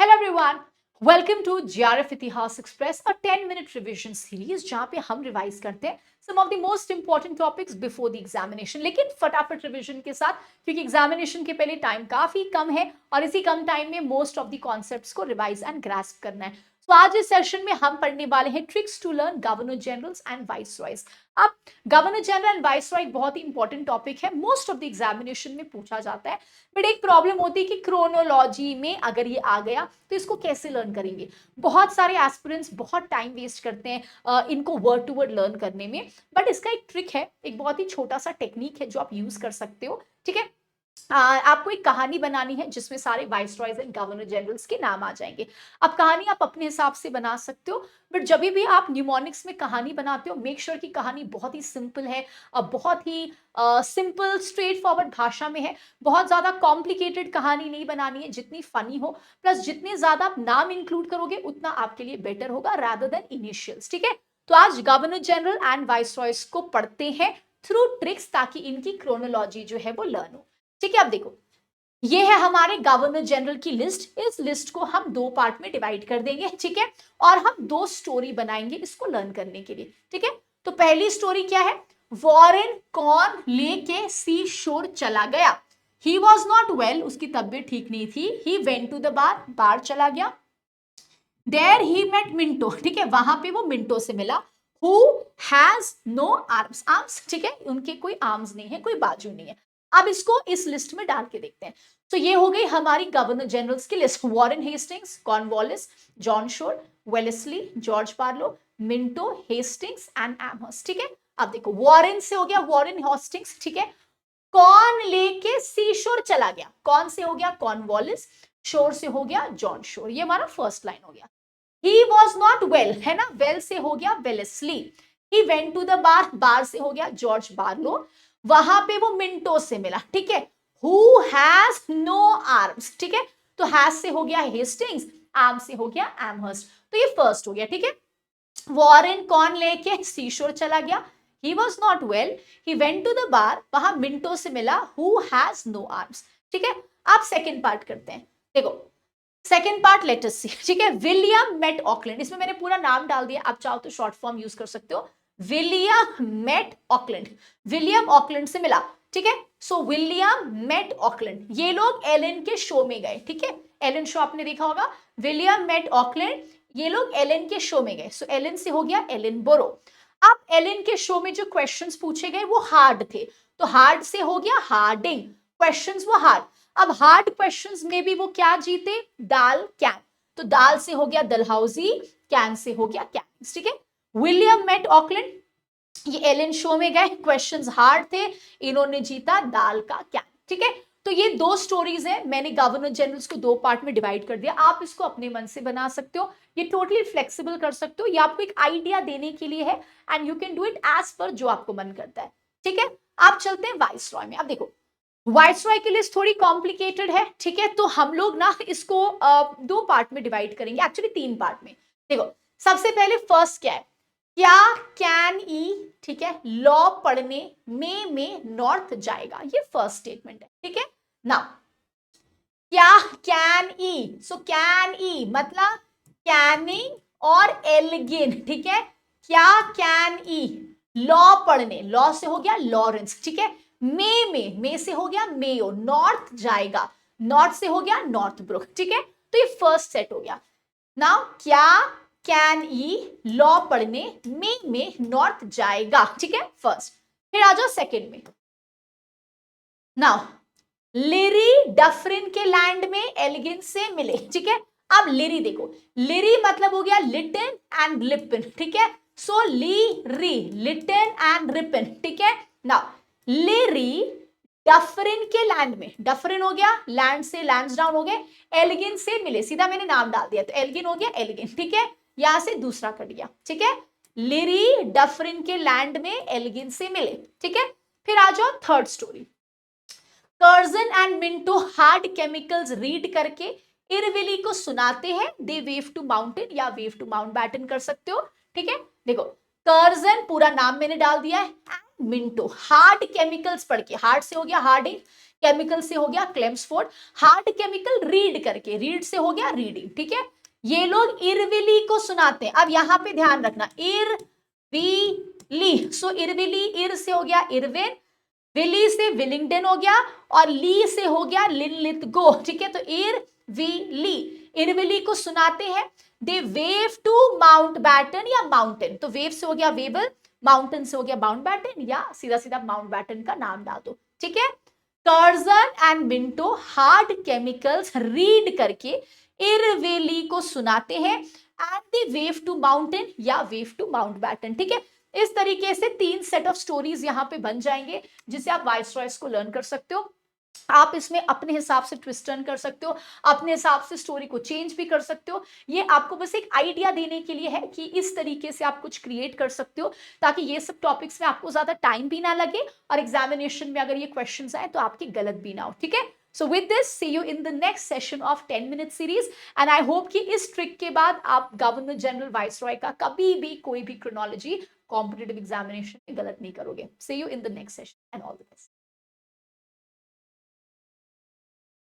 Hello everyone, welcome to GRF Itihas express a 10-minute revision series जहां पे हम revise करते हैं some of the most important topics before the examination. लेकिन फटाफट रिवीजन के साथ, क्योंकि एग्जामिनेशन के पहले टाइम काफी कम है और इसी कम टाइम में मोस्ट ऑफ द कॉन्सेप्ट्स को रिवाइज एंड ग्रास्प करना है। तो आज इस सेशन में हम पढ़ने वाले हैं tricks to learn governor generals and viceroys. अब गवर्नर जनरल एंड वाइसरॉय बहुत ही इंपॉर्टेंट टॉपिक है, मोस्ट ऑफ द एग्जामिनेशन में पूछा जाता है। बट एक प्रॉब्लम होती है कि क्रोनोलॉजी में अगर ये आ गया तो इसको कैसे लर्न करेंगे। बहुत सारे एस्पिरेंट्स बहुत टाइम वेस्ट करते हैं इनको वर्ड टू वर्ड लर्न करने में। बट इसका एक ट्रिक है, एक बहुत ही छोटा सा टेक्निक है जो आप यूज कर सकते हो। ठीक है, आपको एक कहानी बनानी है जिसमें सारे वाइसरॉयज एंड गवर्नर जनरल्स के नाम आ जाएंगे। अब कहानी आप अपने हिसाब से बना सकते हो, बट जब भी आप न्यूमोनिक्स में कहानी बनाते हो मेक श्योर कि कहानी बहुत ही सिंपल है, बहुत ही सिंपल स्ट्रेट फॉरवर्ड भाषा में है। बहुत ज्यादा कॉम्प्लिकेटेड कहानी नहीं बनानी है, जितनी फनी हो, प्लस जितने ज्यादा आप नाम इंक्लूड करोगे उतना आपके लिए बेटर होगा रादर देन इनिशियल्स। ठीक है, तो आज गवर्नर जनरल एंड वाइसरॉयज को पढ़ते हैं थ्रू ट्रिक्स, ताकि इनकी क्रोनोलॉजी जो है वो लर्न हो। ठीक है, अब देखो, ये है हमारे गवर्नर जनरल की लिस्ट। इस लिस्ट को हम दो पार्ट में डिवाइड कर देंगे। ठीक है, और हम दो स्टोरी बनाएंगे इसको लर्न करने के लिए। ठीक है, तो पहली स्टोरी क्या है? वॉरेन कॉर्न लेके सी शोर चला गया। ही वॉज नॉट वेल, उसकी तबीयत ठीक नहीं थी। He went to the bar, bar चला गया। देयर ही मेट मिंटो, ठीक है, वहां पे वो मिंटो से मिला। Who has no arms, arms, ठीक है, उनके कोई आर्म्स नहीं है, कोई बाजू नहीं है। अब इसको इस लिस्ट में डाल के देखते हैं। तो ये हो गई हमारी गवर्नर जनरल्स की list. Warren Hastings, Cornwallis, John Shore, Wellesley, George Barlow, Minto, Hastings and Amherst. ठीक है, अब देखो, वॉरेन से हो गया वॉरेन हेस्टिंग्स। ठीक है, कौन लेके सी शोर चला गया, कौन से हो गया कॉर्नवालिस, शोर से हो गया जॉन शोर। ये हमारा फर्स्ट लाइन हो गया। ही वॉज नॉट वेल, है ना, वेल से हो गया Wellesley. He went to the bar, bar से हो गया जॉर्ज बार्लो, वहां पे वो मिंटो से मिला। ठीक है, हु हैज नो आर्म्स, ठीक है, तो हैज से हो गया हेस्टिंग्स, आर्म से हो गया एमहर्स्ट। तो ये फर्स्ट हो गया। ठीक है, वॉरेन कौन लेके सीशोर चला गया। He was not well, he went to the bar, वहां मिंटो से मिला। Who has no arms. ठीक है, आप सेकेंड पार्ट करते हैं। देखो, second part let us see. ठीक है, विलियम मेट ऑकलैंड, इसमें मैंने पूरा नाम डाल दिया, आप चाहो तो शॉर्ट फॉर्म यूज कर सकते हो। William met Auckland, William Auckland से मिला। ठीक है, सो विलियम मेट ऑकलैंड, ये लोग एलन के शो में गए। ठीक है, एलन शो आपने देखा होगा। विलियम मेट ऑकलैंड, ये लोग एलन के शो में गए। सो एलन से हो गया एलन बोरो। अब एलन के शो में जो क्वेश्चंस पूछे गए वो हार्ड थे, तो हार्ड से हो गया हार्डिंग, क्वेश्चंस वो हार्ड। अब हार्ड क्वेश्चंस में भी वो क्या जीते? दाल कैन, तो दाल से हो गया दलहाउजी, कैन से हो गया कैनिंग्स। ठीक है, विलियम मेट ऑकलैंड, ये एलन शो में गए, क्वेश्चंस हार्ड थे, इन्होंने जीता दाल का कैन। ठीक है, तो ये दो स्टोरीज है, मैंने गवर्नर जनरल्स को दो पार्ट में डिवाइड कर दिया। आप इसको अपने मन से बना सकते हो, ये टोटली फ्लेक्सिबल कर सकते हो, ये आपको एक आइडिया देने के लिए है and you can do it as per जो आपको मन करता है। ठीक है, आप चलते हैं वाइसरॉय में। अब देखो, वाइसरॉय की लिस्ट थोड़ी कॉम्प्लिकेटेड है। ठीक है, तो हम लोग ना इसको दो पार्ट में डिवाइड करेंगे, एक्चुअली तीन पार्ट में। देखो, सबसे पहले फर्स्ट क्या है? क्या कैन ई, ठीक है, लॉ पढ़ने में नॉर्थ जाएगा, ये फर्स्ट स्टेटमेंट है। ठीक है ना, क्या कैन ई, सो कैन ई मतलब कैनिंग और एल्गिन। ठीक है, क्या कैन ई लॉ पढ़ने, लॉ से हो गया लॉरेंस। ठीक है, में से हो गया मेयो, नॉर्थ जाएगा, नॉर्थ से हो गया नॉर्थ ब्रुक। ठीक है, तो ये फर्स्ट सेट हो गया। नाउ क्या कैन ई लॉ पढ़ने में नॉर्थ जाएगा। ठीक है, फर्स्ट। फिर आ जाओ सेकेंड में। नाउ लिरी डफरिन के लैंड में एल्गिन से मिले। ठीक है, अब लिरी देखो, लिरी मतलब हो गया लिटन एंड लिपिन। ठीक है, सो ली लिटन एंड रिपिन। ठीक है, नाउ लिरी डफरिन के लैंड में, डफरिन हो गया लैंड से, लैंड्स डाउन हो गए, एल्गिन से मिले, सीधा मैंने नाम डाल दिया तो एल्गिन हो गया एल्गिन। ठीक है, यहां से दूसरा कट गया। ठीक है, लिरी डफरिन के लैंड में एल्गिन से मिले। ठीक है, फिर आ जाओ third story. Curzon and Minto hard chemicals read करके इरविली को सुनाते हैं। दे वेव टू माउंटेन या वेव टू माउंट बैटन कर सकते हो। ठीक है, देखो, कर्जन पूरा नाम मैंने डाल दिया है, एंड मिंटो हार्ड केमिकल्स पढ़ के, हार्ड से हो गया हार्डिंग, केमिकल से हो गया क्लेम्सफोर्ड, हार्ड केमिकल रीड करके, रीड से हो गया रीडिंग, ठीक है। ये लोग इरविली को सुनाते हैं। अब यहां पे ध्यान रखना, इरविली, सो इरविली, इर से हो गया इरविन, विली से विलिंगडन हो गया, और ली से हो गया लिनलिथगो, ठीक है। तो इरविली, इरविली को सुनाते हैं। दे वेव टू माउंट बैटन या माउंटेन, तो वेव से हो गया वेबल, माउंटेन से हो गया माउंट बैटन, या सीधा सीधा माउंट बैटन का नाम डाल दो, ठीक है। Curzon and Minto hard chemicals read करके इरवेली को सुनाते हैं, and they wave to mountain या वेव टू माउंट बैटन, ठीक है। इस तरीके से 3 सेट ऑफ स्टोरीज यहां पे बन जाएंगे, जिसे आप वाइसरॉयस को लर्न कर सकते हो। आप इसमें अपने हिसाब से ट्विस्ट टर्न कर सकते हो, अपने हिसाब से स्टोरी को चेंज भी कर सकते हो। ये आपको बस एक आइडिया देने के लिए है कि इस तरीके से आप कुछ क्रिएट कर सकते हो, ताकि ये सब टॉपिक्स में आपको ज्यादा टाइम भी ना लगे, और एग्जामिनेशन में अगर ये क्वेश्चंस आए तो आपके गलत भी ना हो, ठीक है। So with this, see you in the next session of 10 minute series, and I hope कि इस ट्रिक के बाद आप गवर्नर जनरल वाइसरॉय का कभी भी कोई भी क्रोनोलॉजी कॉम्पिटेटिव एग्जामिनेशन में गलत नहीं करोगे। See you in the next session and all the best.